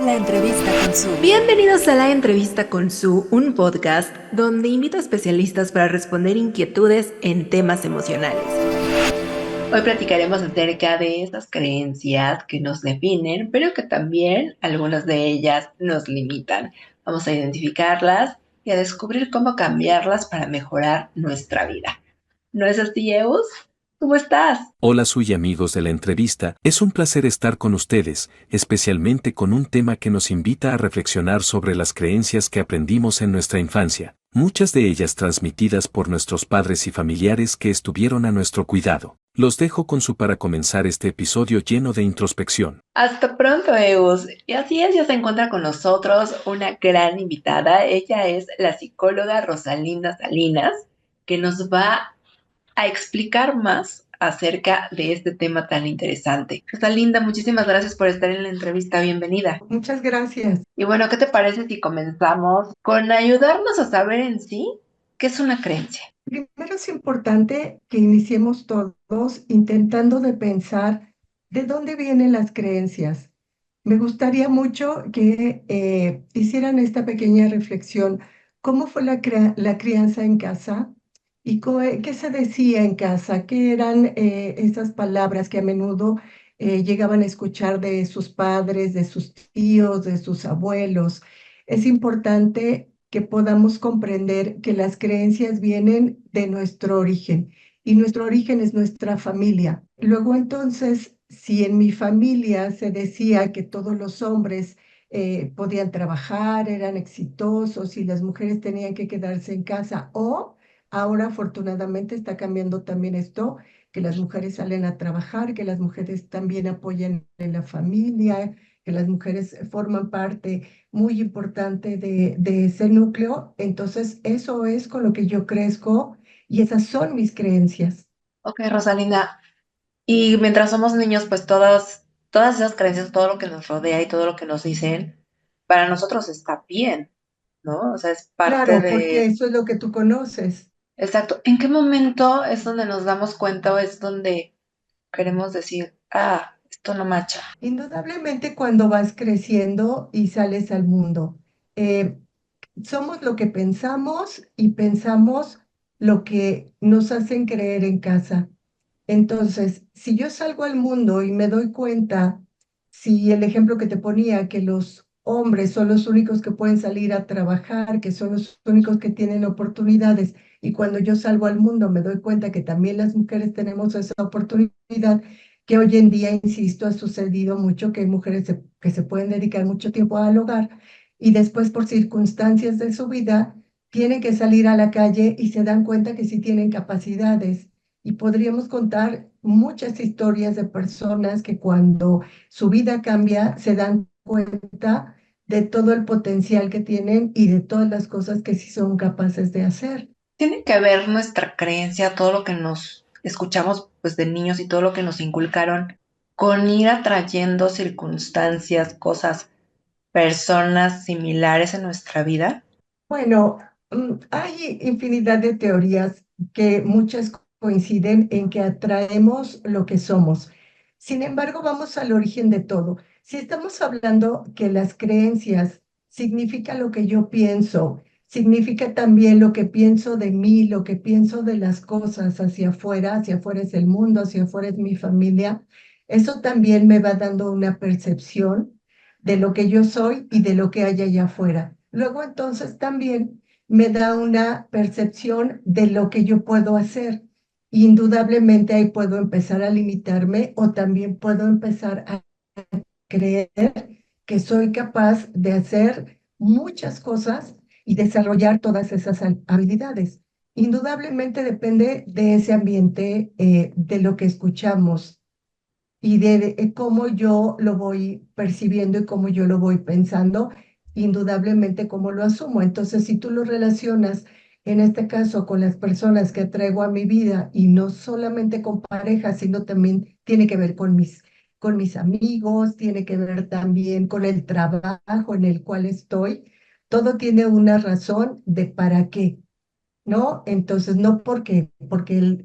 La entrevista con Su. Bienvenidos a La Entrevista con Su, un podcast donde invito a especialistas para responder inquietudes en temas emocionales. Hoy platicaremos acerca de esas creencias que nos definen, pero que también algunas de ellas nos limitan. Vamos a identificarlas y a descubrir cómo cambiarlas para mejorar nuestra vida. ¿No es así, Eus? ¿Cómo estás? Hola Su y amigos de la entrevista, es un placer estar con ustedes, especialmente con un tema que nos invita a reflexionar sobre las creencias que aprendimos en nuestra infancia, muchas de ellas transmitidas por nuestros padres y familiares que estuvieron a nuestro cuidado. Los dejo con Su para comenzar este episodio lleno de introspección. Hasta pronto, Eus. Y así es, ya se encuentra con nosotros una gran invitada. Ella es la psicóloga Rosalinda Salinas, que nos va a explicar más acerca de este tema tan interesante. Rosalinda, muchísimas gracias por estar en la entrevista. Bienvenida. Muchas gracias. Y bueno, ¿qué te parece si comenzamos con ayudarnos a saber en sí qué es una creencia? Primero es importante que iniciemos todos intentando de pensar de dónde vienen las creencias. Me gustaría mucho que hicieran esta pequeña reflexión. ¿Cómo fue la crianza en casa? ¿Y qué se decía en casa? ¿Qué eran esas palabras que a menudo llegaban a escuchar de sus padres, de sus tíos, de sus abuelos? Es importante que podamos comprender que las creencias vienen de nuestro origen y nuestro origen es nuestra familia. Luego entonces, si en mi familia se decía que todos los hombres podían trabajar, eran exitosos y las mujeres tenían que quedarse en casa, o ahora afortunadamente está cambiando también esto, que las mujeres salen a trabajar, que las mujeres también apoyan en la familia, que las mujeres forman parte muy importante de ese núcleo. Entonces, eso es con lo que yo crezco y esas son mis creencias. Ok, Rosalinda. Y mientras somos niños, pues todas esas creencias, todo lo que nos rodea y todo lo que nos dicen, para nosotros está bien, ¿no? O sea, es parte Claro, porque de... eso es lo que tú conoces. Exacto. ¿En qué momento es donde nos damos cuenta o es donde queremos decir, ah, esto no macha? Indudablemente cuando vas creciendo y sales al mundo, eh, somos lo que pensamos y pensamos lo que nos hacen creer en casa. Entonces, si yo salgo al mundo y me doy cuenta, si el ejemplo que te ponía, que los hombres son los únicos que pueden salir a trabajar, que son los únicos que tienen oportunidades, y cuando yo salgo al mundo me doy cuenta que también las mujeres tenemos esa oportunidad, que hoy en día, insisto, ha sucedido mucho que hay mujeres que se pueden dedicar mucho tiempo al hogar y después por circunstancias de su vida tienen que salir a la calle y se dan cuenta que sí tienen capacidades y podríamos contar muchas historias de personas que cuando su vida cambia se dan cuenta de todo el potencial que tienen y de todas las cosas que sí son capaces de hacer. Tiene que ver nuestra creencia, todo lo que nos escuchamos pues de niños y todo lo que nos inculcaron con ir atrayendo circunstancias, cosas, personas similares en nuestra vida. Bueno, hay infinidad de teorías que muchas coinciden en que atraemos lo que somos. Sin embargo, vamos al origen de todo. Si estamos hablando que las creencias significa lo que yo pienso, significa también lo que pienso de mí, lo que pienso de las cosas hacia afuera es el mundo, hacia afuera es mi familia, eso también me va dando una percepción de lo que yo soy y de lo que hay allá afuera. Luego entonces también me da una percepción de lo que yo puedo hacer. Indudablemente ahí puedo empezar a limitarme o también puedo empezar a creer que soy capaz de hacer muchas cosas y desarrollar todas esas habilidades. Indudablemente depende de ese ambiente, de lo que escuchamos y de cómo yo lo voy percibiendo y cómo yo lo voy pensando, indudablemente cómo lo asumo. Entonces, si tú lo relacionas, en este caso, con las personas que traigo a mi vida y no solamente con parejas, sino también tiene que ver con mis amigos, tiene que ver también con el trabajo en el cual estoy, todo tiene una razón de para qué. ¿No? Entonces, no porque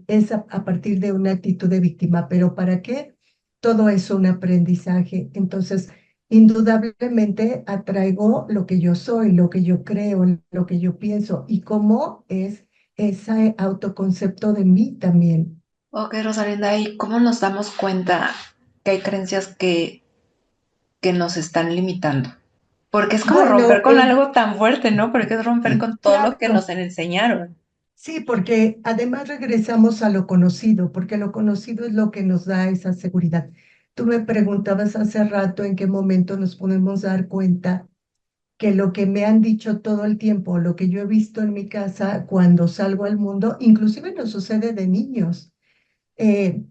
es a partir de una actitud de víctima, pero ¿para qué? Todo es un aprendizaje. Entonces, indudablemente atraigo lo que yo soy, lo que yo creo, lo que yo pienso y cómo es ese autoconcepto de mí también. Ok, Rosalinda, ¿y cómo nos damos cuenta que hay creencias que nos están limitando? Porque es como romper Bueno, con algo tan fuerte, ¿no? Porque es romper con todo lo que nos claro, enseñaron. sí, porque además regresamos a lo conocido, porque lo conocido es lo que nos da esa seguridad. Tú me preguntabas hace rato en qué momento nos podemos dar cuenta que lo que me han dicho todo el tiempo, lo que yo he visto en mi casa cuando salgo al mundo, inclusive nos sucede de niños,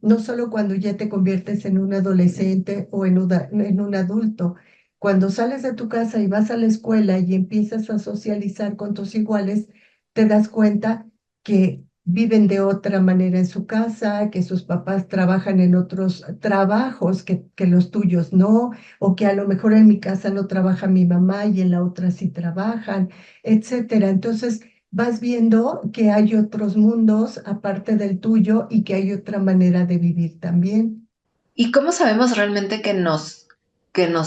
no solo cuando ya te conviertes en un adolescente o en un adulto, cuando sales de tu casa y vas a la escuela y empiezas a socializar con tus iguales, te das cuenta que viven de otra manera en su casa, que sus papás trabajan en otros trabajos que los tuyos no, o que a lo mejor en mi casa no trabaja mi mamá y en la otra sí trabajan, etcétera. Entonces, vas viendo que hay otros mundos aparte del tuyo y que hay otra manera de vivir también. ¿Y cómo sabemos realmente que nos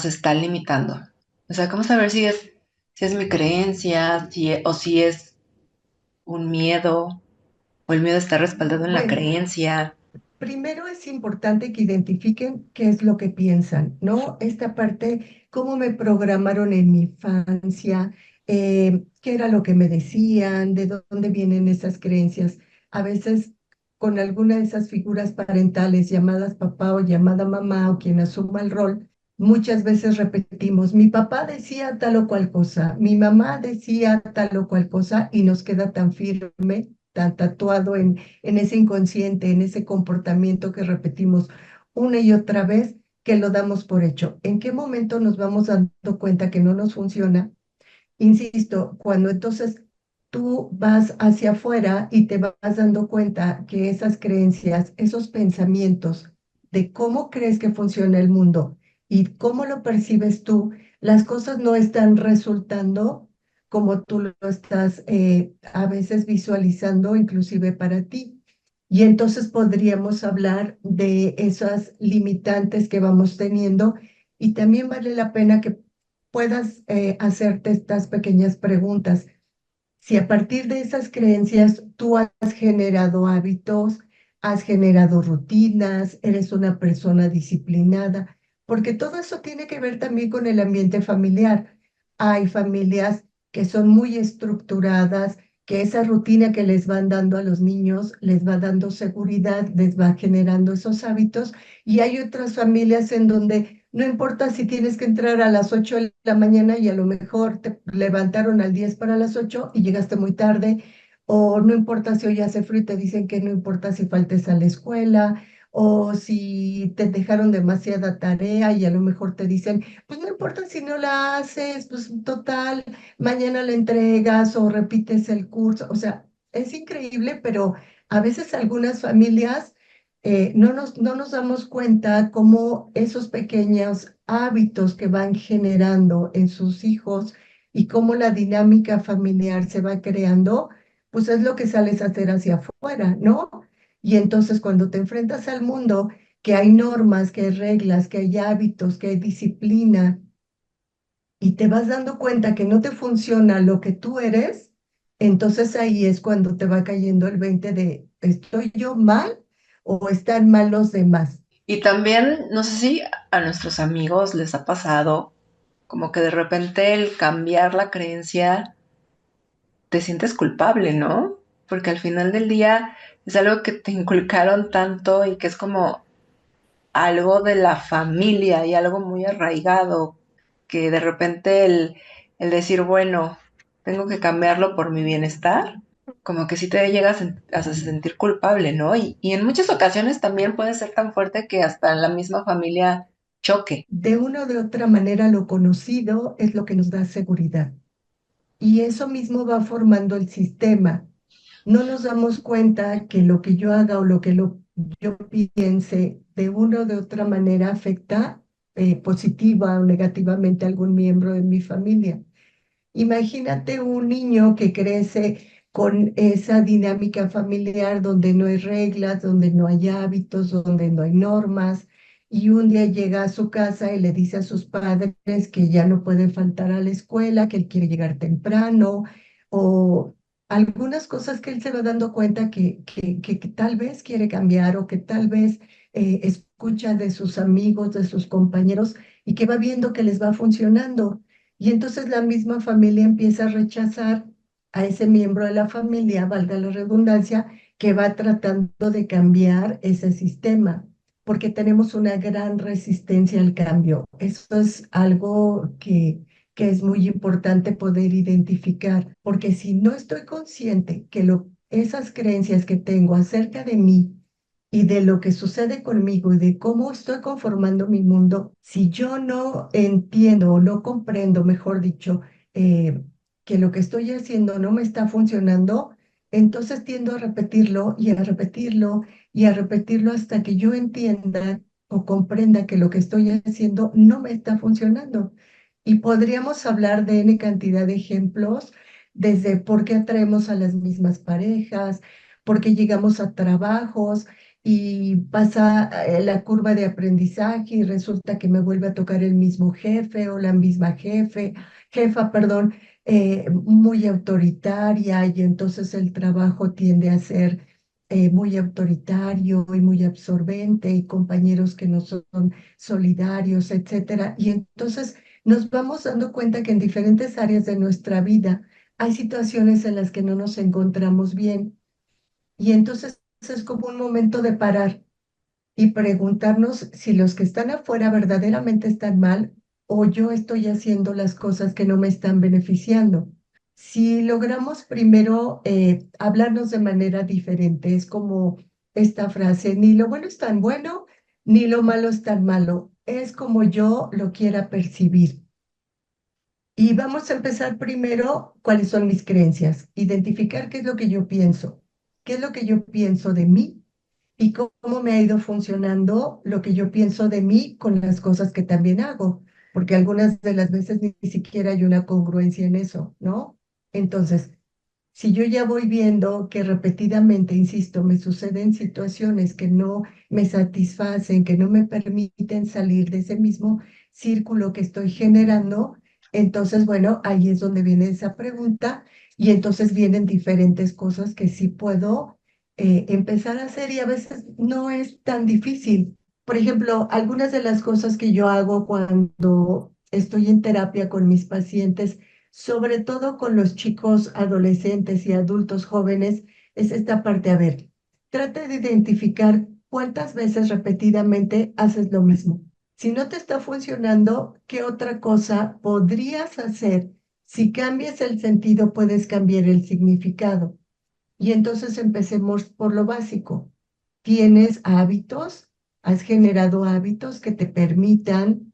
está limitando? O sea, ¿cómo saber si es mi creencia, o si es un miedo, o el miedo está respaldado en la Bueno, creencia? primero es importante que identifiquen qué es lo que piensan, ¿no? Esta parte, cómo me programaron en mi infancia, qué era lo que me decían, de dónde vienen esas creencias. A veces con alguna de esas figuras parentales llamadas papá o llamada mamá o quien asuma el rol, muchas veces repetimos, mi papá decía tal o cual cosa, mi mamá decía tal o cual cosa y nos queda tan firme, tan tatuado en ese inconsciente, en ese comportamiento que repetimos una y otra vez, que lo damos por hecho. ¿En qué momento nos vamos dando cuenta que no nos funciona? Insisto, cuando entonces tú vas hacia afuera y te vas dando cuenta que esas creencias, esos pensamientos de cómo crees que funciona el mundo y cómo lo percibes tú, las cosas no están resultando como tú lo estás a veces visualizando, inclusive para ti. Y entonces podríamos hablar de esas limitantes que vamos teniendo y también vale la pena que puedas hacerte estas pequeñas preguntas. Si a partir de esas creencias tú has generado hábitos, has generado rutinas, eres una persona disciplinada, porque todo eso tiene que ver también con el ambiente familiar. Hay familias que son muy estructuradas, que esa rutina que les van dando a los niños les va dando seguridad, les va generando esos hábitos, y hay otras familias en donde no importa si tienes que entrar a las 8 de la mañana y a lo mejor te levantaron al 10 para las 8 y llegaste muy tarde, o no importa si hoy hace frío y te dicen que no importa si faltes a la escuela, o si te dejaron demasiada tarea y a lo mejor te dicen, pues no importa si no la haces, pues total, mañana la entregas o repites el curso. O sea, es increíble, pero a veces algunas familias no nos damos cuenta cómo esos pequeños hábitos que van generando en sus hijos y cómo la dinámica familiar se va creando, pues es lo que sales a hacer hacia afuera, ¿no? Y entonces cuando te enfrentas al mundo, que hay normas, que hay reglas, que hay hábitos, que hay disciplina, y te vas dando cuenta que no te funciona lo que tú eres, entonces ahí es cuando te va cayendo el 20 de, ¿estoy yo mal o están mal los demás? Y también, no sé si a nuestros amigos les ha pasado como que de repente el cambiar la creencia te sientes culpable, ¿no? Porque al final del día es algo que te inculcaron tanto y que es como algo de la familia y algo muy arraigado, que de repente el decir, bueno, tengo que cambiarlo por mi bienestar, como que sí te llegas a sentir culpable, ¿no? Y en muchas ocasiones también puede ser tan fuerte que hasta en la misma familia choque. De una o de otra manera lo conocido es lo que nos da seguridad. Y eso mismo va formando el sistema. No nos damos cuenta que lo que yo haga o yo piense de una o de otra manera afecta positiva o negativamente a algún miembro de mi familia. Imagínate un niño que crece con esa dinámica familiar donde no hay reglas, donde no hay hábitos, donde no hay normas, y un día llega a su casa y le dice a sus padres que ya no puede faltar a la escuela, que él quiere llegar temprano, o algunas cosas que él se va dando cuenta que tal vez quiere cambiar o que tal vez escucha de sus amigos, de sus compañeros y que va viendo que les va funcionando. Y entonces la misma familia empieza a rechazar a ese miembro de la familia, valga la redundancia, que va tratando de cambiar ese sistema, porque tenemos una gran resistencia al cambio. Eso es algo que es muy importante poder identificar, porque si no estoy consciente que esas creencias que tengo acerca de mí y de lo que sucede conmigo y de cómo estoy conformando mi mundo, si yo no entiendo o no comprendo, mejor dicho, que lo que estoy haciendo no me está funcionando, entonces tiendo a repetirlo y a repetirlo y a repetirlo hasta que yo entienda o comprenda que lo que estoy haciendo no me está funcionando. Y podríamos hablar de N cantidad de ejemplos, desde por qué atraemos a las mismas parejas, por qué llegamos a trabajos y pasa la curva de aprendizaje y resulta que me vuelve a tocar el mismo jefe o la misma jefa, perdón, muy autoritaria y entonces el trabajo tiende a ser muy autoritario y muy absorbente y compañeros que no son solidarios, etcétera. Y entonces nos vamos dando cuenta que en diferentes áreas de nuestra vida hay situaciones en las que no nos encontramos bien y entonces es como un momento de parar y preguntarnos si los que están afuera verdaderamente están mal o yo estoy haciendo las cosas que no me están beneficiando. Si logramos primero hablarnos de manera diferente, es como esta frase, ni lo bueno es tan bueno, ni lo malo es tan malo, es como yo lo quiera percibir. Y vamos a empezar primero, cuáles son mis creencias, identificar qué es lo que yo pienso, qué es lo que yo pienso de mí y cómo me ha ido funcionando lo que yo pienso de mí con las cosas que también hago, porque algunas de las veces ni siquiera hay una congruencia en eso, ¿no? Entonces, si yo ya voy viendo que repetidamente, insisto, me suceden situaciones que no me satisfacen, que no me permiten salir de ese mismo círculo que estoy generando, entonces, bueno, ahí es donde viene esa pregunta y entonces vienen diferentes cosas que sí puedo empezar a hacer y a veces no es tan difícil. Por ejemplo, algunas de las cosas que yo hago cuando estoy en terapia con mis pacientes, sobre todo con los chicos adolescentes y adultos jóvenes, es esta parte. A ver, trata de identificar cuántas veces repetidamente haces lo mismo. Si no te está funcionando, ¿qué otra cosa podrías hacer? Si cambias el sentido, puedes cambiar el significado. Y entonces empecemos por lo básico. ¿Tienes hábitos? ¿Has generado hábitos que te permitan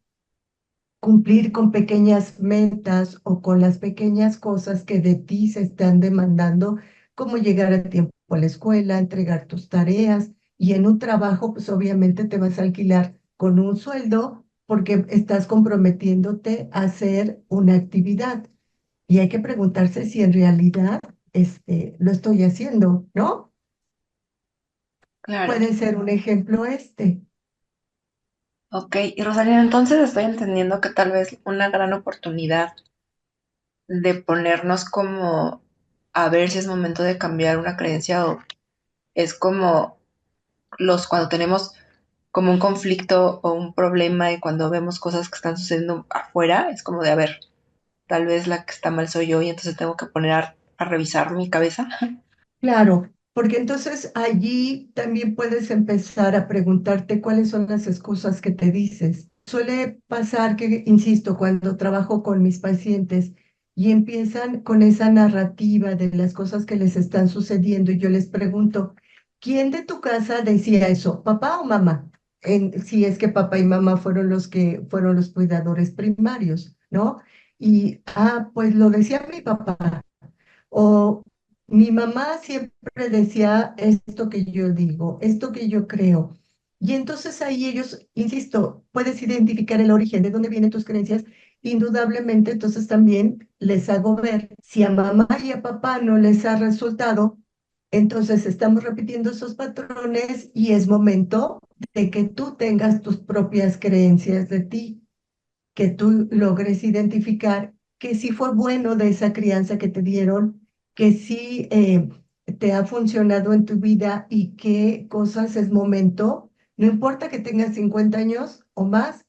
cumplir con pequeñas metas o con las pequeñas cosas que de ti se están demandando, como llegar a tiempo a la escuela, entregar tus tareas y en un trabajo, pues obviamente te vas a alquilar con un sueldo porque estás comprometiéndote a hacer una actividad y hay que preguntarse si en realidad lo estoy haciendo, ¿no? Claro. Puede ser un ejemplo este. Ok, y Rosalía, entonces estoy entendiendo que tal vez una gran oportunidad de ponernos como a ver si es momento de cambiar una creencia o es como cuando tenemos como un conflicto o un problema y cuando vemos cosas que están sucediendo afuera, es como de, a ver, tal vez la que está mal soy yo y entonces tengo que poner a revisar mi cabeza. Claro, porque entonces allí también puedes empezar a preguntarte cuáles son las excusas que te dices. Suele pasar que, insisto, cuando trabajo con mis pacientes y empiezan con esa narrativa de las cosas que les están sucediendo y yo les pregunto, ¿quién de tu casa decía eso, papá o mamá? Si es que papá y mamá fueron los que fueron los cuidadores primarios, ¿no? Y, pues lo decía mi papá. O mi mamá siempre decía esto que yo digo, esto que yo creo. Y entonces ahí ellos, insisto, puedes identificar el origen de dónde vienen tus creencias. Indudablemente, entonces también les hago ver, si a mamá y a papá no les ha resultado, Entonces estamos repitiendo esos patrones y es momento de que tú tengas tus propias creencias de ti, que tú logres identificar que sí fue bueno de esa crianza que te dieron, que sí te ha funcionado en tu vida y qué cosas es momento, no importa que tengas 50 años o más,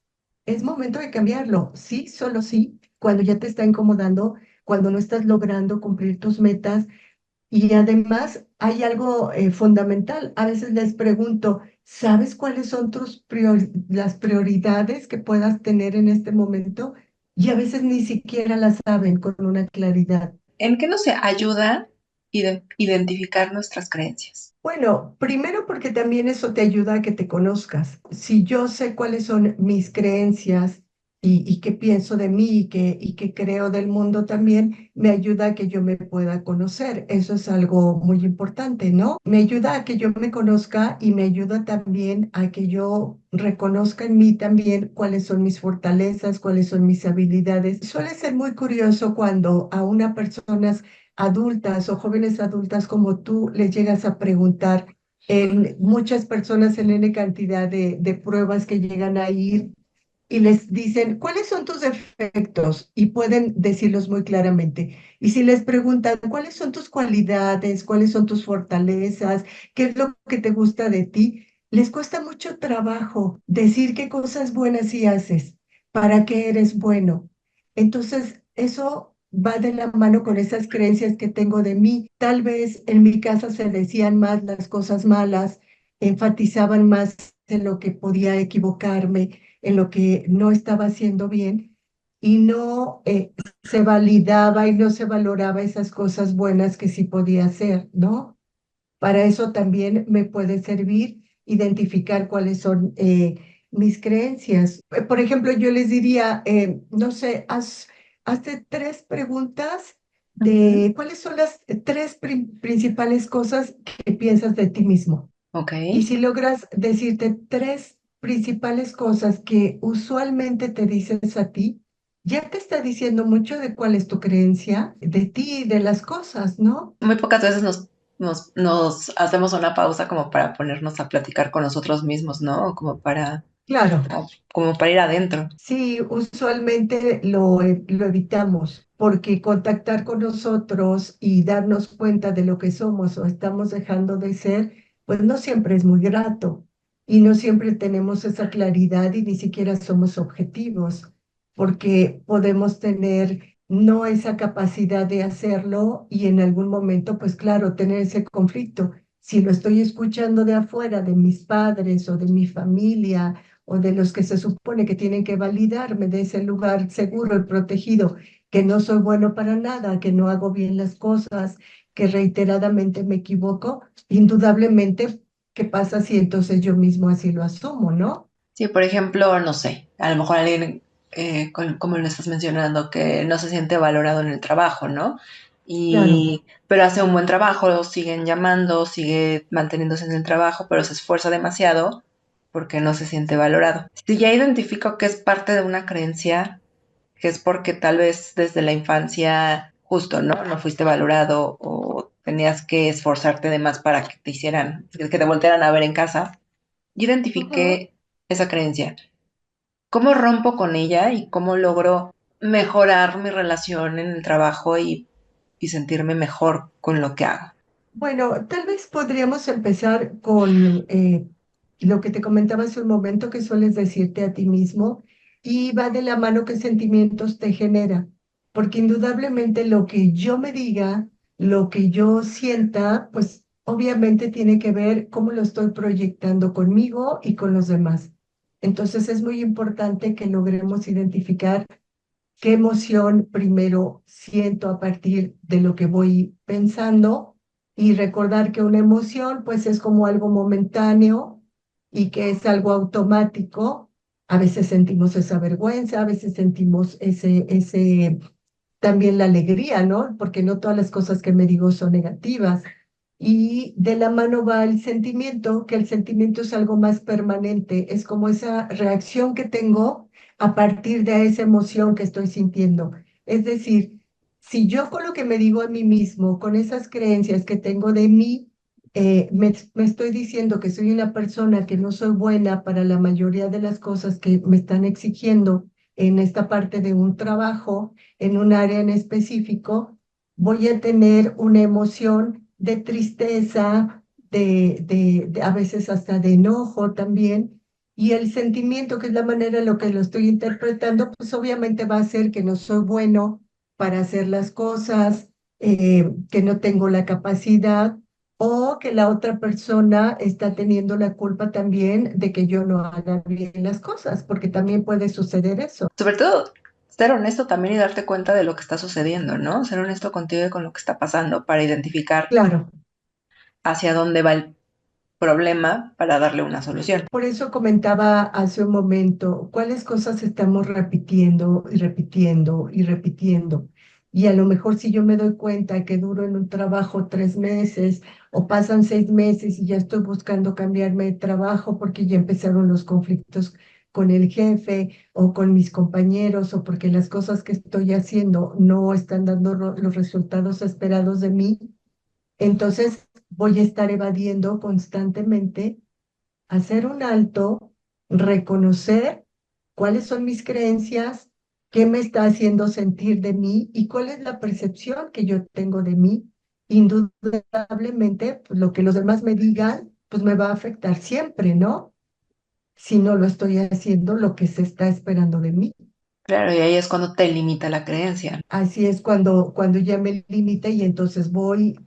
es momento de cambiarlo. Sí, solo sí, cuando ya te está incomodando, cuando no estás logrando cumplir tus metas y además hay algo fundamental. A veces les pregunto, ¿sabes cuáles son las prioridades que puedas tener en este momento? Y a veces ni siquiera las saben con una claridad. ¿En qué nos ayuda identificar nuestras creencias? Bueno, primero porque también eso te ayuda a que te conozcas. Si yo sé cuáles son mis creencias y qué pienso de mí y qué creo del mundo también, me ayuda a que yo me pueda conocer. Eso es algo muy importante, ¿no? Me ayuda a que yo me conozca y me ayuda también a que yo reconozca en mí también cuáles son mis fortalezas, cuáles son mis habilidades. Suele ser muy curioso cuando a una persona adultas o jóvenes adultas como tú les llegas a preguntar en muchas personas en N cantidad de pruebas que llegan a ir y les dicen, ¿cuáles son tus defectos? Y pueden decirlos muy claramente. Y si les preguntan, ¿cuáles son tus cualidades? ¿Cuáles son tus fortalezas? ¿Qué es lo que te gusta de ti? Les cuesta mucho trabajo decir qué cosas buenas sí haces, para qué eres bueno. Entonces, eso va de la mano con esas creencias que tengo de mí. Tal vez en mi casa se decían más las cosas malas, enfatizaban más en lo que podía equivocarme, en lo que no estaba haciendo bien y no se validaba y no se valoraba esas cosas buenas que sí podía hacer, ¿no? Para eso también me puede servir identificar cuáles son mis creencias. Por ejemplo, yo les diría, no sé, hazte tres preguntas Ujú. de cuáles son las tres principales cosas que piensas de ti mismo. Ok. Y si logras decirte tres principales cosas que usualmente te dices a ti, ya te está diciendo mucho de cuál es tu creencia de ti y de las cosas, ¿no? Muy pocas veces nos hacemos una pausa como para ponernos a platicar con nosotros mismos, ¿no? O Claro, como para ir adentro. sí, usualmente lo evitamos porque contactar con nosotros y darnos cuenta de lo que somos o estamos dejando de ser, pues no siempre es muy grato y no siempre tenemos esa claridad y ni siquiera somos objetivos porque podemos tener no esa capacidad de hacerlo y en algún momento, pues claro, tener ese conflicto. Si lo estoy escuchando de afuera, de mis padres o de mi familia, o de los que se supone que tienen que validarme de ese lugar seguro y protegido, que no soy bueno para nada, que no hago bien las cosas, que reiteradamente me equivoco, indudablemente, ¿qué pasa si entonces yo mismo así lo asumo, no? Sí, por ejemplo, no sé, a lo mejor alguien, como lo estás mencionando, que no se siente valorado en el trabajo, ¿no? Claro. Pero hace un buen trabajo, lo siguen llamando, sigue manteniéndose en el trabajo, pero se esfuerza demasiado porque no se siente valorado. Si ya identifico que es parte de una creencia, que es porque tal vez desde la infancia justo, ¿no? No fuiste valorado o tenías que esforzarte de más para que te hicieran, que te voltearan a ver en casa. Yo Ujú. identifiqué esa creencia. ¿Cómo rompo con ella y cómo logro mejorar mi relación en el trabajo y sentirme mejor con lo que hago? Bueno, tal vez podríamos empezar con lo que te comentaba hace un momento que sueles decirte a ti mismo y va de la mano qué sentimientos te genera, porque indudablemente lo que yo me diga, lo que yo sienta, pues obviamente tiene que ver cómo lo estoy proyectando conmigo y con los demás. Entonces es muy importante que logremos identificar qué emoción primero siento a partir de lo que voy pensando y recordar que una emoción pues es como algo momentáneo y que es algo automático. A veces sentimos esa vergüenza, a veces sentimos también la alegría, ¿no? Porque no todas las cosas que me digo son negativas. Y de la mano va el sentimiento, que el sentimiento es algo más permanente, es como esa reacción que tengo a partir de esa emoción que estoy sintiendo. Es decir, si yo con lo que me digo a mí mismo, con esas creencias que tengo de mí, me estoy diciendo que soy una persona que no soy buena para la mayoría de las cosas que me están exigiendo en esta parte de un trabajo, en un área en específico, voy a tener una emoción de tristeza, a veces hasta de enojo también. Y el sentimiento, que es la manera en la que lo estoy interpretando, pues obviamente va a ser que no soy bueno para hacer las cosas, que no tengo la capacidad o que la otra persona está teniendo la culpa también de que yo no haga bien las cosas, porque también puede suceder eso. Sobre todo, ser honesto también y darte cuenta de lo que está sucediendo, ¿no? Ser honesto contigo y con lo que está pasando para identificar Claro, hacia dónde va el problema para darle una solución. por eso comentaba hace un momento cuáles cosas estamos repitiendo y repitiendo y repitiendo. Y a lo mejor si yo me doy cuenta que duro en un trabajo 3 meses o pasan 6 meses y ya estoy buscando cambiarme de trabajo porque ya empezaron los conflictos con el jefe o con mis compañeros o porque las cosas que estoy haciendo no están dando los resultados esperados de mí, entonces voy a estar evadiendo constantemente, hacer un alto, reconocer cuáles son mis creencias, qué me está haciendo sentir de mí y cuál es la percepción que yo tengo de mí. Indudablemente, pues, lo que los demás me digan, pues me va a afectar siempre, ¿no? Si no lo estoy haciendo lo que se está esperando de mí. Claro, y ahí es cuando te limita la creencia. Así es cuando ya me limita y entonces voy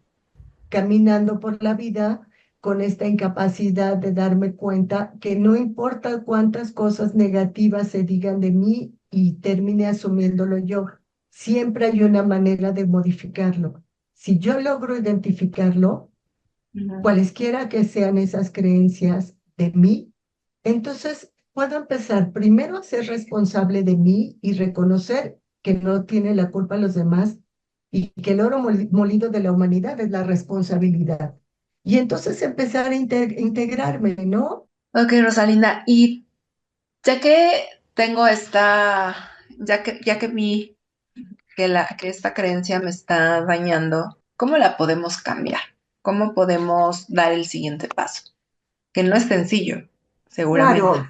caminando por la vida con esta incapacidad de darme cuenta que no importa cuántas cosas negativas se digan de mí y termine asumiéndolo yo, siempre hay una manera de modificarlo. Si yo logro identificarlo, Ujú. cualesquiera que sean esas creencias de mí, entonces puedo empezar primero a ser responsable de mí y reconocer que no tiene la culpa los demás y que el oro molido de la humanidad es la responsabilidad. Y entonces empezar a integrarme, ¿no? Ok, Rosalinda, y ya que tengo ya que vi que esta creencia me está dañando, ¿cómo la podemos cambiar? ¿Cómo podemos dar el siguiente paso? Que no es sencillo, seguramente. Claro,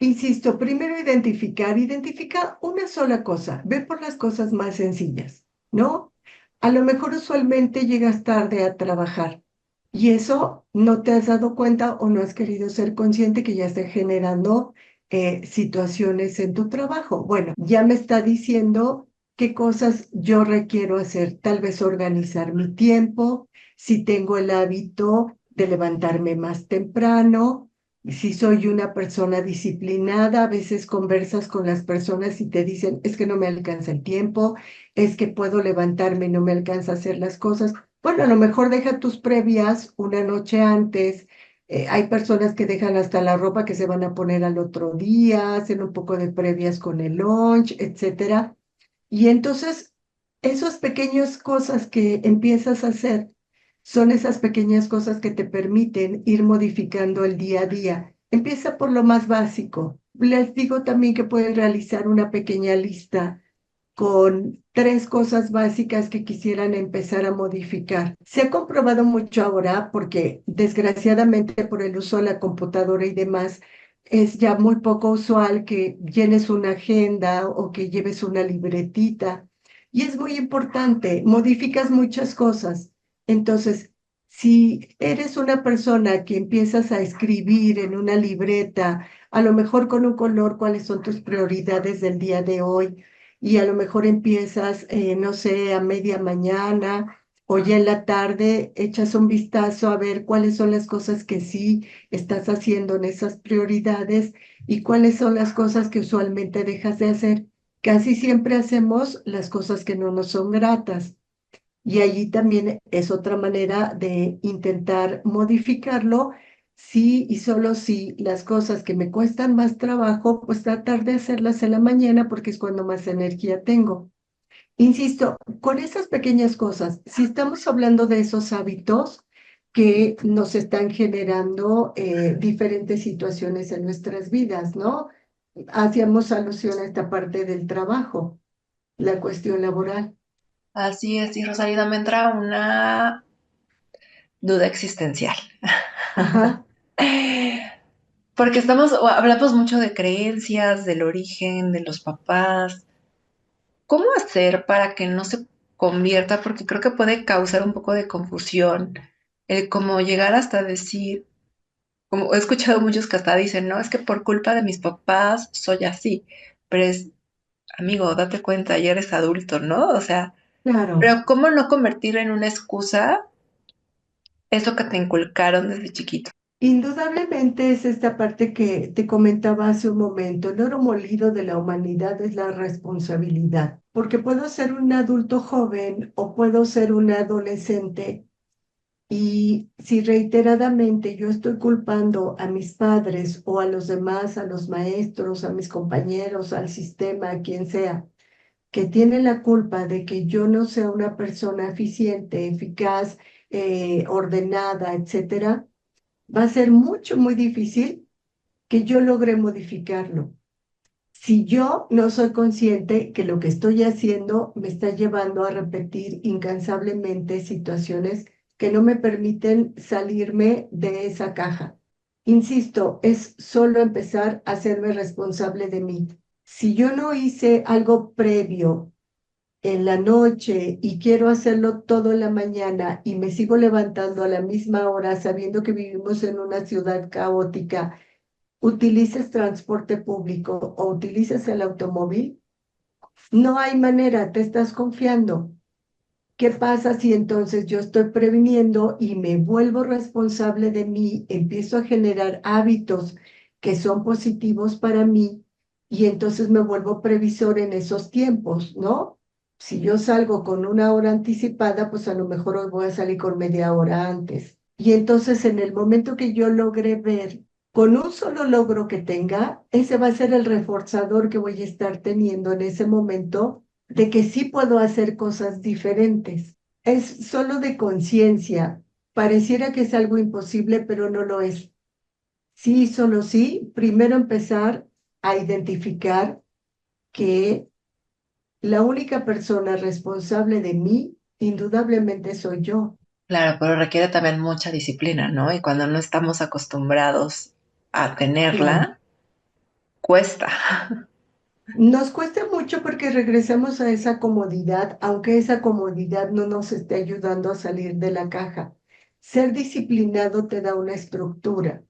insisto, primero identifica una sola cosa, ve por las cosas más sencillas, ¿no? A lo mejor usualmente llegas tarde a trabajar y eso no te has dado cuenta o no has querido ser consciente que ya está generando situaciones en tu trabajo. Bueno, ya me está diciendo qué cosas yo requiero hacer, tal vez organizar mi tiempo, si tengo el hábito de levantarme más temprano. Si soy una persona disciplinada, a veces conversas con las personas y te dicen, es que no me alcanza el tiempo, es que puedo levantarme y no me alcanza a hacer las cosas. Bueno, a lo mejor deja tus previas una noche antes. Hay personas que dejan hasta la ropa que se van a poner al otro día, hacen un poco de previas con el lunch, etcétera. Y entonces, esas pequeñas cosas que empiezas a hacer son esas pequeñas cosas que te permiten ir modificando el día a día. Empieza por lo más básico. Les digo también que pueden realizar una pequeña lista con 3 cosas básicas que quisieran empezar a modificar. Se ha comprobado mucho ahora porque desgraciadamente por el uso de la computadora y demás, es ya muy poco usual que llenes una agenda o que lleves una libretita. Y es muy importante, modificas muchas cosas. Entonces, si eres una persona que empiezas a escribir en una libreta, a lo mejor con un color, cuáles son tus prioridades del día de hoy, y a lo mejor empiezas, no sé, a media mañana o ya en la tarde, echas un vistazo a ver cuáles son las cosas que sí estás haciendo en esas prioridades y cuáles son las cosas que usualmente dejas de hacer. Casi siempre hacemos las cosas que no nos son gratas. Y allí también es otra manera de intentar modificarlo, si y solo si las cosas que me cuestan más trabajo, pues tratar de hacerlas en la mañana porque es cuando más energía tengo. Insisto, con esas pequeñas cosas, si estamos hablando de esos hábitos que nos están generando diferentes situaciones en nuestras vidas, ¿no? Hacíamos alusión a esta parte del trabajo, la cuestión laboral. Así es, y Rosalinda, me entra duda existencial. Ajá. Porque hablamos mucho de creencias, del origen, de los papás. ¿Cómo hacer para que no se convierta? Porque creo que puede causar un poco de confusión el como llegar hasta decir, como he escuchado muchos que hasta dicen, no, es que por culpa de mis papás soy así, pero es, amigo, date cuenta, ya eres adulto, ¿no? O sea, Claro. pero ¿cómo no convertir en una excusa eso que te inculcaron desde chiquito? Indudablemente es esta parte que te comentaba hace un momento. El oro molido de la humanidad es la responsabilidad, porque puedo ser un adulto joven o puedo ser un adolescente y si reiteradamente yo estoy culpando a mis padres o a los demás, a los maestros, a mis compañeros, al sistema, a quien sea, que tienen la culpa de que yo no sea una persona eficiente, eficaz, ordenada, etcétera, va a ser mucho, muy difícil que yo logre modificarlo. Si yo no soy consciente que lo que estoy haciendo me está llevando a repetir incansablemente situaciones que no me permiten salirme de esa caja. Insisto, es solo empezar a hacerme responsable de mí. Si yo no hice algo previo en la noche y quiero hacerlo todo en la mañana y me sigo levantando a la misma hora sabiendo que vivimos en una ciudad caótica, utilices transporte público o utilices el automóvil, no hay manera, te estás confiando. ¿Qué pasa si entonces yo estoy previniendo y me vuelvo responsable de mí, empiezo a generar hábitos que son positivos para mí y entonces me vuelvo previsor en esos tiempos, ¿no? Si yo salgo con una hora anticipada, pues a lo mejor hoy voy a salir con media hora antes. Y entonces en el momento que yo logre ver, con un solo logro que tenga, ese va a ser el reforzador que voy a estar teniendo en ese momento de que sí puedo hacer cosas diferentes. Es solo de conciencia. Pareciera que es algo imposible, pero no lo es. Sí, solo sí. Primero empezar a identificar que la única persona responsable de mí, indudablemente soy yo. Claro, pero requiere también mucha disciplina, ¿no? Y cuando no estamos acostumbrados a Claro. tenerla, cuesta. Nos cuesta mucho porque regresamos a esa comodidad, aunque esa comodidad no nos esté ayudando a salir de la caja. Ser disciplinado te da una estructura.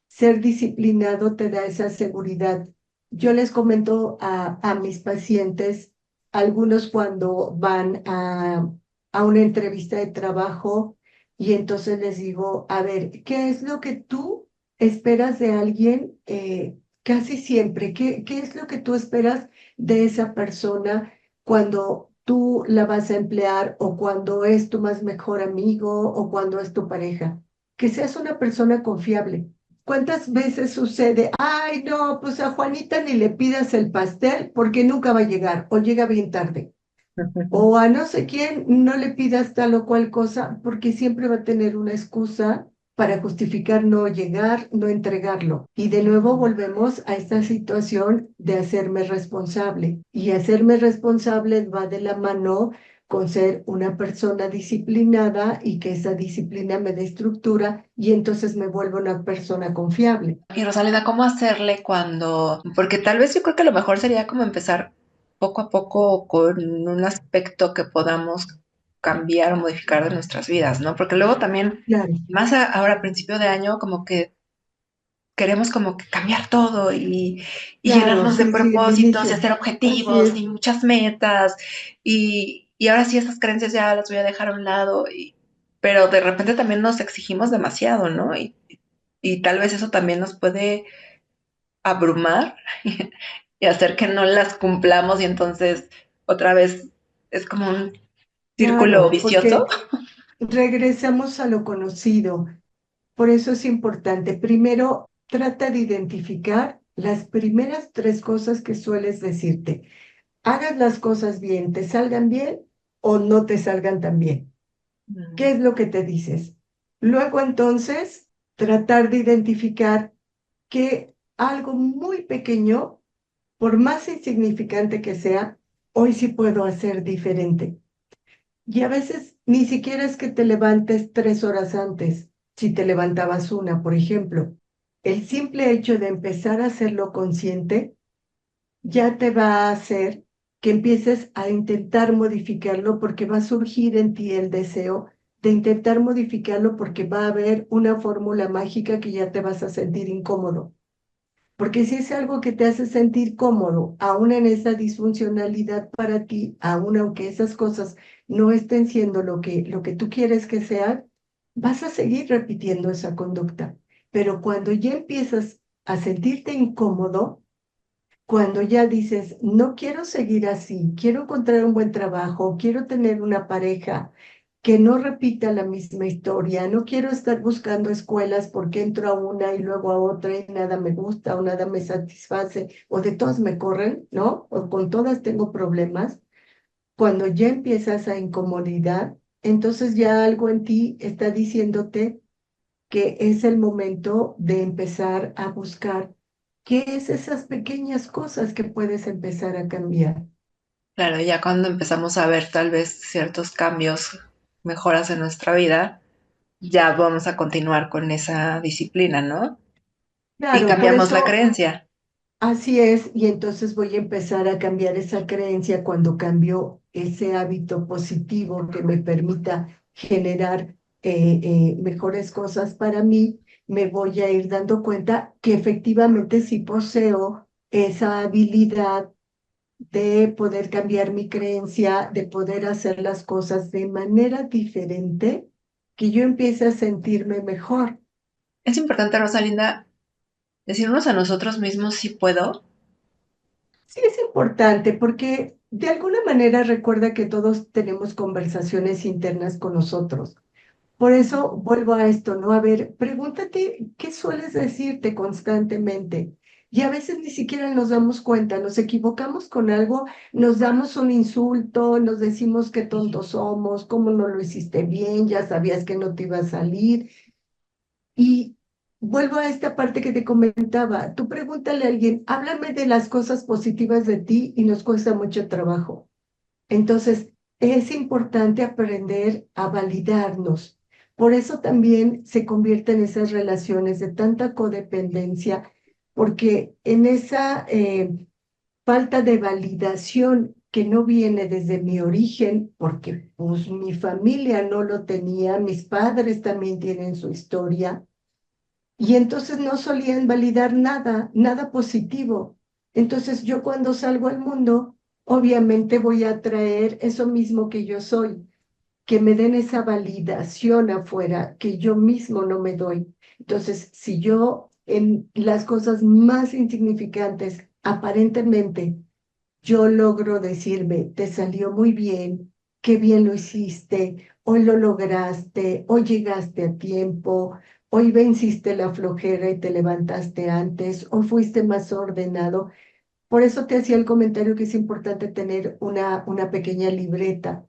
Ser disciplinado te da esa seguridad. Yo les comento a mis pacientes, algunos cuando van a una entrevista de trabajo y entonces les digo, a ver, ¿qué es lo que tú esperas de alguien casi siempre? ¿Qué es lo que tú esperas de esa persona cuando tú la vas a emplear o cuando es tu más mejor amigo o cuando es tu pareja? Que seas una persona confiable. ¿Cuántas veces sucede? Ay, no, pues a Juanita ni le pidas el pastel porque nunca va a llegar o llega bien tarde. O a no sé quién no le pidas tal o cual cosa porque siempre va a tener una excusa para justificar no llegar, no entregarlo. Y de nuevo volvemos a esta situación de hacerme responsable. Y hacerme responsable va de la mano con ser una persona disciplinada y que esa disciplina me dé estructura y entonces me vuelvo una persona confiable. Y Rosalina, ¿cómo hacerle cuando, porque tal vez yo creo que lo mejor sería como empezar poco a poco con un aspecto que podamos cambiar o modificar de nuestras vidas, ¿no? Porque luego también, Claro, ahora a principio de año, como que queremos como que cambiar todo y claro, llenarnos de sí, sí, el propósitos y inicio. hacer Así objetivos es. y muchas metas y ahora sí estas creencias ya las voy a dejar a un lado, pero de repente también nos exigimos demasiado, ¿no? Y tal vez eso también nos puede abrumar y hacer que no las cumplamos y entonces otra vez es como un círculo Claro, vicioso. porque regresamos a lo conocido. Por eso es importante. Primero, trata de identificar las primeras tres cosas que sueles decirte. Hagas las cosas bien, te salgan bien o no te salgan tan bien. ¿Qué es lo que te dices? Luego, entonces, tratar de identificar que algo muy pequeño, por más insignificante que sea, hoy sí puedo hacer diferente. Y a veces ni siquiera es que te levantes 3 horas antes, si te levantabas una, por ejemplo. El simple hecho de empezar a hacerlo consciente ya te va a hacer que empieces a intentar modificarlo porque va a surgir en ti el deseo de intentar modificarlo porque va a haber una fórmula mágica que ya te vas a sentir incómodo. Porque si es algo que te hace sentir cómodo, aún en esa disfuncionalidad para ti, aún aunque esas cosas no estén siendo lo que tú quieres que sean, vas a seguir repitiendo esa conducta. Pero cuando ya empiezas a sentirte incómodo, cuando ya dices, no quiero seguir así, quiero encontrar un buen trabajo, quiero tener una pareja que no repita la misma historia, no quiero estar buscando escuelas porque entro a una y luego a otra y nada me gusta o nada me satisface o de todas me corren, ¿no? O con todas tengo problemas. Cuando ya empiezas a incomodidad, entonces ya algo en ti está diciéndote que es el momento de empezar a buscar qué es esas pequeñas cosas que puedes empezar a cambiar. Claro, ya cuando empezamos a ver tal vez ciertos cambios, mejoras en nuestra vida, ya vamos a continuar con esa disciplina, ¿no? Y Claro, por cambiamos la eso creencia. así es, y entonces voy a empezar a cambiar esa creencia cuando cambio ese hábito positivo que me permita generar mejores cosas para mí, me voy a ir dando cuenta que efectivamente sí poseo esa habilidad de poder cambiar mi creencia, de poder hacer las cosas de manera diferente, que yo empiece a sentirme mejor. Es importante, Rosalinda, decirnos a nosotros mismos si puedo. Sí, es importante porque de alguna manera recuerda que todos tenemos conversaciones internas con nosotros. Por eso vuelvo a esto, ¿no? A ver, pregúntate qué sueles decirte constantemente. Y a veces ni siquiera nos damos cuenta, nos equivocamos con algo, nos damos un insulto, nos decimos qué tontos somos, cómo no lo hiciste bien, ya sabías que no te iba a salir. Y vuelvo a esta parte que te comentaba. Tú pregúntale a alguien, háblame de las cosas positivas de ti y nos cuesta mucho trabajo. Entonces, es importante aprender a validarnos. Por eso también se convierten esas relaciones de tanta codependencia, porque en esa falta de validación que no viene desde mi origen, porque pues mi familia no lo tenía, mis padres también tienen su historia, y entonces no solían validar nada, nada positivo. Entonces yo cuando salgo al mundo, obviamente voy a traer eso mismo que yo soy, que me den esa validación afuera, que yo mismo no me doy. Entonces, si yo en las cosas más insignificantes, aparentemente, yo logro decirme, te salió muy bien, qué bien lo hiciste, hoy lo lograste, hoy llegaste a tiempo, hoy venciste la flojera y te levantaste antes, o fuiste más ordenado. Por eso te hacía el comentario que es importante tener una pequeña libreta,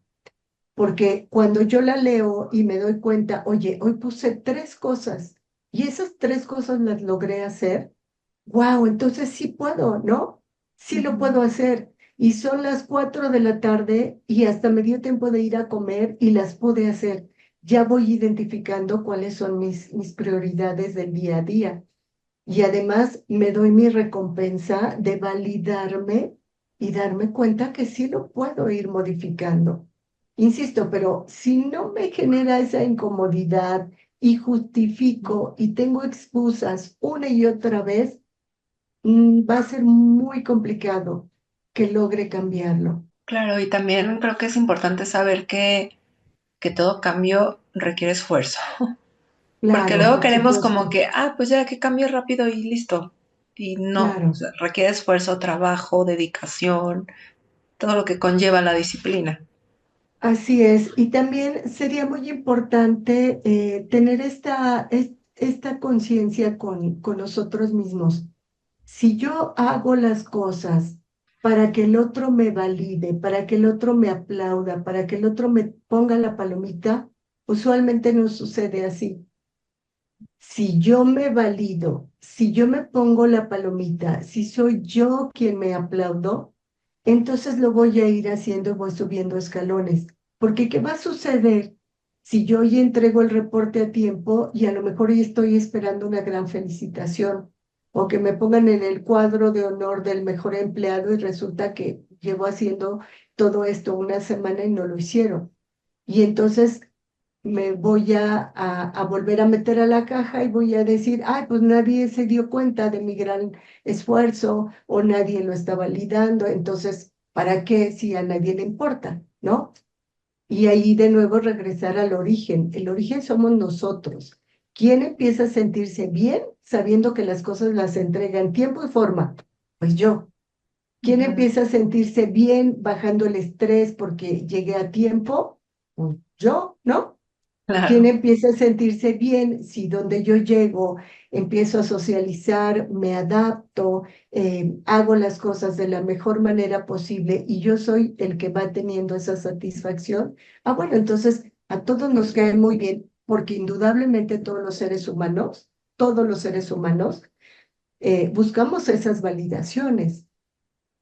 porque cuando yo la leo y me doy cuenta, oye, hoy puse 3 cosas y esas 3 cosas las logré hacer, wow, entonces sí puedo, ¿no? Sí lo Ujú. puedo hacer. Y son las 4 de la tarde y hasta me dio tiempo de ir a comer y las pude hacer. Ya voy identificando cuáles son mis prioridades del día a día. Y además me doy mi recompensa de validarme y darme cuenta que sí lo puedo ir modificando. Insisto, pero si no me genera esa incomodidad y justifico y tengo excusas una y otra vez, va a ser muy complicado que logre cambiarlo. Claro, y también creo que es importante saber que todo cambio requiere esfuerzo. Porque Claro, luego por queremos como supuesto, que, pues ya que cambie rápido y listo. Y no, o claro. sea, requiere esfuerzo, trabajo, dedicación, todo lo que conlleva la disciplina. Así es, y también sería muy importante tener esta conciencia con nosotros mismos. Si yo hago las cosas para que el otro me valide, para que el otro me aplauda, para que el otro me ponga la palomita, usualmente no sucede así. Si yo me valido, si yo me pongo la palomita, si soy yo quien me aplaudo, entonces lo voy a ir haciendo y voy subiendo escalones. Porque ¿qué va a suceder si yo hoy entrego el reporte a tiempo y a lo mejor hoy estoy esperando una gran felicitación o que me pongan en el cuadro de honor del mejor empleado y resulta que llevo haciendo todo esto una semana y no lo hicieron? Y entonces me voy a volver a meter a la caja y voy a decir, ay, pues nadie se dio cuenta de mi gran esfuerzo o nadie lo está validando, entonces, ¿para qué si a nadie le importa, no? Y ahí de nuevo regresar al origen. El origen somos nosotros. ¿Quién empieza a sentirse bien sabiendo que las cosas las entrega en tiempo y forma? Pues yo. ¿Quién Ujú. empieza a sentirse bien bajando el estrés porque llegué a tiempo? Pues yo, ¿no? ¿Quién Claro, empieza a sentirse bien si donde yo llego empiezo a socializar, me adapto, hago las cosas de la mejor manera posible y yo soy el que va teniendo esa satisfacción? Ah, bueno, entonces a todos nos cae muy bien porque indudablemente todos los seres humanos, buscamos esas validaciones.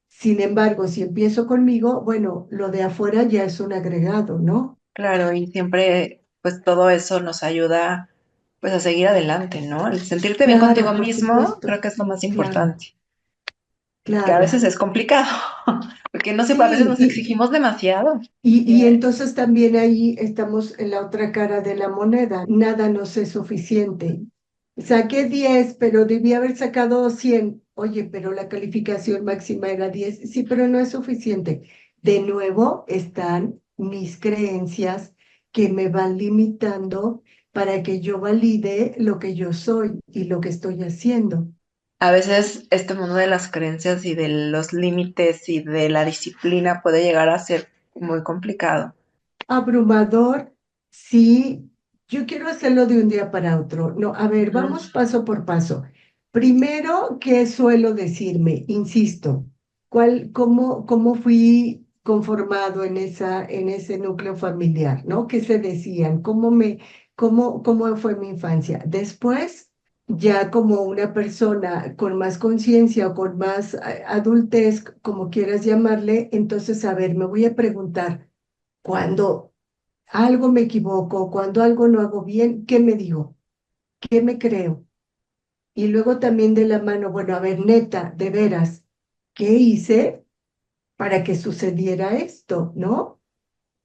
Sin embargo, si empiezo conmigo, bueno, lo de afuera ya es un agregado, ¿no? claro, y siempre, pues todo eso nos ayuda, pues a seguir adelante, ¿no? El sentirte bien contigo Claro, por mismo, supuesto. creo que es lo más Claro, importante, que a claro. veces es complicado, porque no sé, a veces Sí, nos exigimos demasiado. y entonces también ahí estamos en la otra cara de la moneda. Nada nos es suficiente. Saqué 10 pero debí haber sacado 100. Oye, pero la calificación máxima era 10. Sí, pero no es suficiente. De nuevo están mis creencias que me van limitando para que yo valide lo que yo soy y lo que estoy haciendo. A veces este mundo de las creencias y de los límites y de la disciplina puede llegar a ser muy complicado. Abrumador, sí, yo quiero hacerlo de un día para otro. No, a ver, Ujú. vamos paso por paso. Primero, ¿qué suelo decirme? Insisto, cómo fui conformado en ese núcleo familiar, ¿no? ¿Qué se decían? ¿Cómo fue mi infancia? Después, ya como una persona con más conciencia o con más adultez, como quieras llamarle, entonces, a ver, me voy a preguntar. Cuando algo me equivoco, cuando algo no hago bien, ¿qué me digo? ¿Qué me creo? Y luego también de la mano, bueno, a ver, neta, de veras, ¿qué hice para que sucediera esto, no?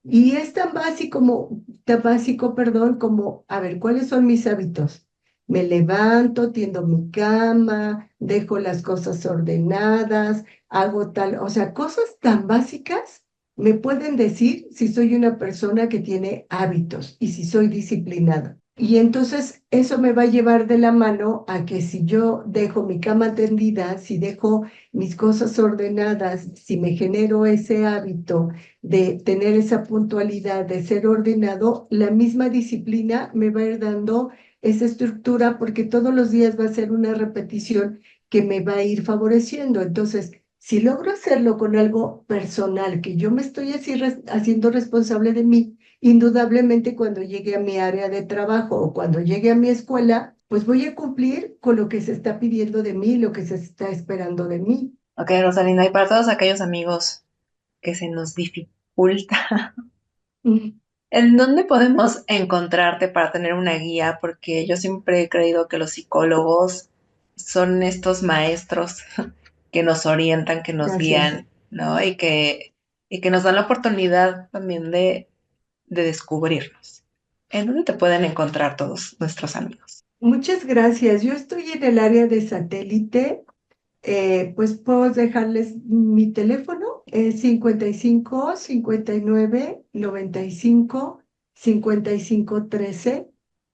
Y es tan básico, perdón, como, a ver, ¿cuáles son mis hábitos? Me levanto, tiendo mi cama, dejo las cosas ordenadas, hago tal, o sea, cosas tan básicas me pueden decir si soy una persona que tiene hábitos y si soy disciplinada. Y entonces eso me va a llevar de la mano a que si yo dejo mi cama tendida, si dejo mis cosas ordenadas, si me genero ese hábito de tener esa puntualidad, de ser ordenado, la misma disciplina me va a ir dando esa estructura porque todos los días va a ser una repetición que me va a ir favoreciendo. Entonces, si logro hacerlo con algo personal, que yo me estoy haciendo responsable de mí, indudablemente cuando llegue a mi área de trabajo o cuando llegue a mi escuela, pues voy a cumplir con lo que se está pidiendo de mí, lo que se está esperando de mí. Ok, Rosalinda, y para todos aquellos amigos que se nos dificulta, Mm, ¿en dónde podemos encontrarte para tener una guía? Porque yo siempre he creído que los psicólogos son estos maestros que nos orientan, que nos gracias. guían, ¿no? Y que nos dan la oportunidad también de descubrirnos. ¿En dónde te pueden encontrar todos nuestros amigos? Muchas gracias. Yo estoy en el área de satélite. Pues puedo dejarles mi teléfono, es 55 59 95 55 13.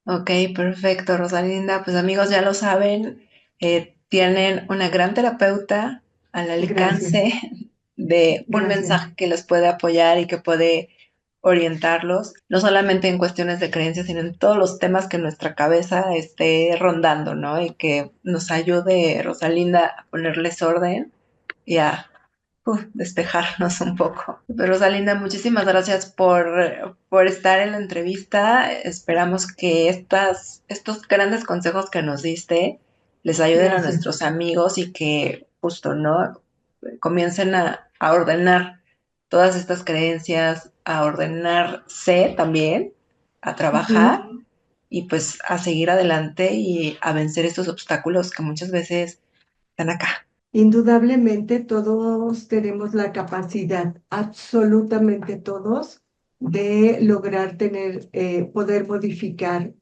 Ok, perfecto, Rosalinda. Pues amigos, ya lo saben, tienen una gran terapeuta al Gracias, alcance de un gracias. mensaje que les puede apoyar y que puede orientarlos, no solamente en cuestiones de creencias, sino en todos los temas que nuestra cabeza esté rondando, ¿no? Y que nos ayude, Rosalinda, a ponerles orden y a despejarnos un poco. Pero Rosalinda, muchísimas gracias por estar en la entrevista. Esperamos que estos grandes consejos que nos diste les ayuden a Gracias. nuestros amigos y que justo, ¿no? Comiencen a ordenar todas estas creencias, a ordenarse también, a trabajar y pues a seguir adelante y a vencer estos obstáculos que muchas veces están acá. Indudablemente todos tenemos la capacidad, absolutamente todos, de lograr tener, poder modificar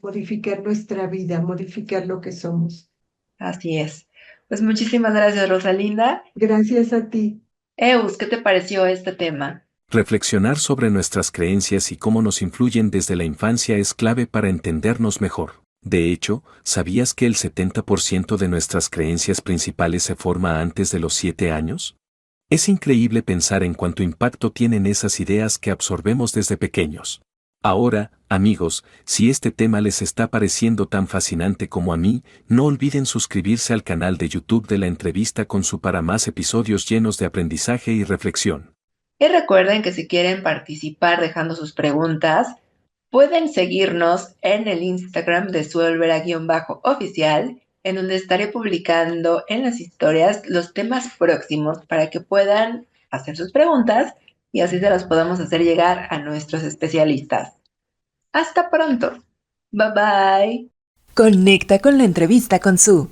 nuestra vida, modificar lo que somos. Así es. Pues muchísimas gracias, Rosalinda. Gracias a ti. Eus, ¿qué te pareció este tema? Reflexionar sobre nuestras creencias y cómo nos influyen desde la infancia es clave para entendernos mejor. De hecho, ¿sabías que el 70% de nuestras creencias principales se forma antes de los 7 años? Es increíble pensar en cuánto impacto tienen esas ideas que absorbemos desde pequeños. Ahora, amigos, si este tema les está pareciendo tan fascinante como a mí, no olviden suscribirse al canal de YouTube de la entrevista con Su para más episodios llenos de aprendizaje y reflexión. Y recuerden que si quieren participar dejando sus preguntas, pueden seguirnos en el Instagram de Suelvera-oficial, en donde estaré publicando en las historias los temas próximos para que puedan hacer sus preguntas y así se las podamos hacer llegar a nuestros especialistas. Hasta pronto. Bye bye. Conecta con la entrevista con Su.